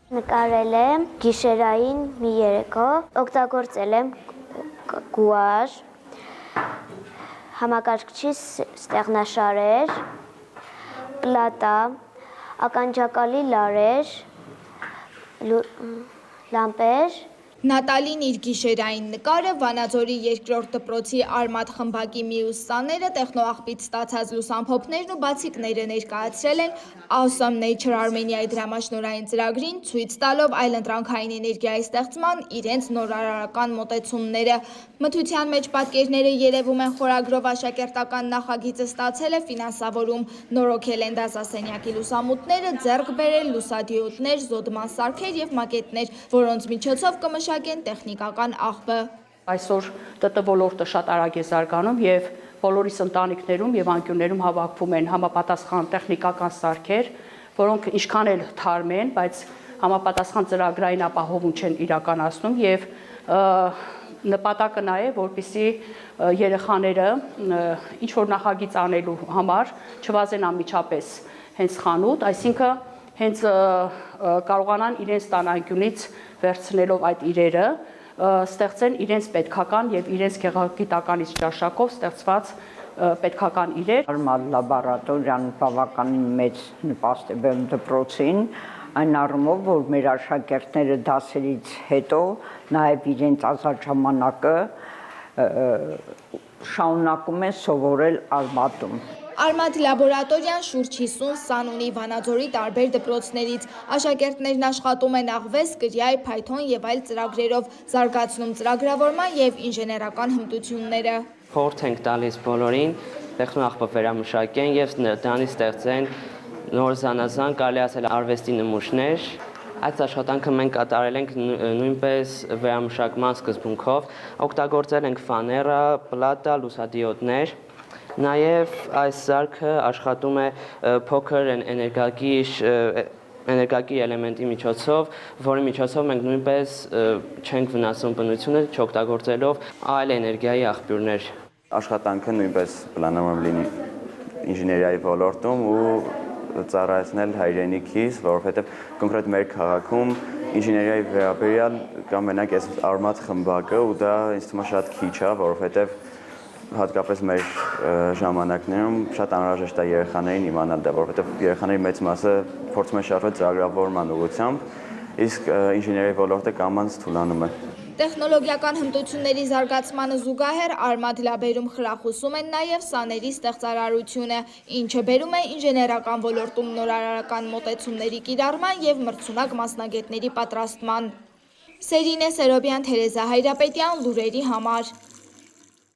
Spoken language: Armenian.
Նկարել եմ գիշերային մի երեկո, օգտագործել եմ գուաշ, համակարգչի ստեղնաշարեր, պլատա, ականջակալի լարեր, լամպեր։ Նատալին իր գիշերային նկարը, Վանաձորի 2-րդ դպրոցի Արմաթ խմբակի մյուս սաները, տեխնոաղբից ստացած լուսամփոփներն ու բացիկները ներկայացրել են Awesome Nature Armenia-ի դրամաշնորհային ծրագրին, ցույց տալով այլընտրանքային էներգիայի ստեղծման իրենց նորարարական մոտեցումները։ Մթության մեջ պատկերները երևում են խորագրով աշակերտական նախագիծը ստացել է ֆինանսավորում, նորոգել են դասասենյակի լուսամուտները, ձեռք բերել լուսադիոդներ, զոդման սարքեր և մակետներ, որոնց միջոցով կմշակեն տեխնիկական աղբը։ Այսօր ՏՏ ոլորտը շատ արագ է զարգանում եւ բոլորիս ընտանիքներում եւ անկյուններում հավաքվում են համապատասխան տեխնիկական սարքեր, որոնք ինչքան էլ թարմ են, բայց համապատասխան ծրագրային ապահովում չեն իրականացնում եւ նպատակը նա է, որպեսզի երեխաները ինչ որ նախագիծ անելու համար չվազեն անմիջապես հենց խանութ, այսինքն հենց կարողանան իրենց տան անկյունից վերցնելով այդ իրերը ստեղծեն իրենց պետքական եւ իրենց գեղագիտականից ճաշակով ստեղծված պետքական իրեր։ Արմաթ լաբորատորիան բավականին մեծ նպաստ է բերում դպրոցին, այն առումով, որ մեր աշակերտները դասերից հետո նաև իրենց ազատ ժամանակը շարունակում են սովորել Արմաթում։ Արմաթ լաբորատորիան շուրջ 50 սան ունի Վանաձորի տարբեր դպրոցներից։ Աշակերտներն աշխատում են աղվես, կրիայ, Python եւ այլ ծրագրերով, զարգացնում ծրագրավորման եւ ինժեներական հմտությունները։ Խորհուրդ ենք տալիս բոլորին տեխնոաղբը վերամշակեն եւ դրանից ստեղծեն նոր զանազան, կարելի ասել արվեստի նմուշներ։ Այս աշխատանքը մենք կատարել ենք նույնպես վերամշակման սկզբունքով, օգտագործել ենք ֆաներա, պլատա, լուսադիոդներ։ Նաև այս սարքը աշխատում է փոքր էներգակիր էլեմենտի միջոցով, որի միջոցով մենք նույնպես չենք վնասում բնությունը, չօգտագործելով այլ էներգիայի աղբյուրներ։ Աշխատանքը նույնպես պլանավորում լինի ինժեներիայի ոլորտում ու ծառայեցնել հայրենիքիս, որովհետև կոնկրետ մեր քաղաքում ինժեներիայի վերաբերյալ կամ մենակ այս Արմաթ խմբակը ու դա ինձ թվում է շատ քիչ է, որովհետև հատկապես մեր ժամանակներում շատ անհրաժեշտ է երեխաներին իմանալ դա, որովհետև երեխաների մեծ մասը փորձում են շարժվել ծրագրավորման ուղղությամբ, իսկ ինժեներիայի ոլորտը կամաց թուլանում է։ Տեխնոլոգիական հմտությունների զարգացմանը զուգահեռ Արմաթ լաբերում խրախուսում են նաև սաների ստեղծարարությունը, ինչը բերում է ինժեներական ոլորտում նորարարական մոտեցումների կիրառման և մրցունակ մասնագետների պատրաստման։ Սերինե Սերոբյան, Թերեզա Հայրապետյան, լուրերի համար։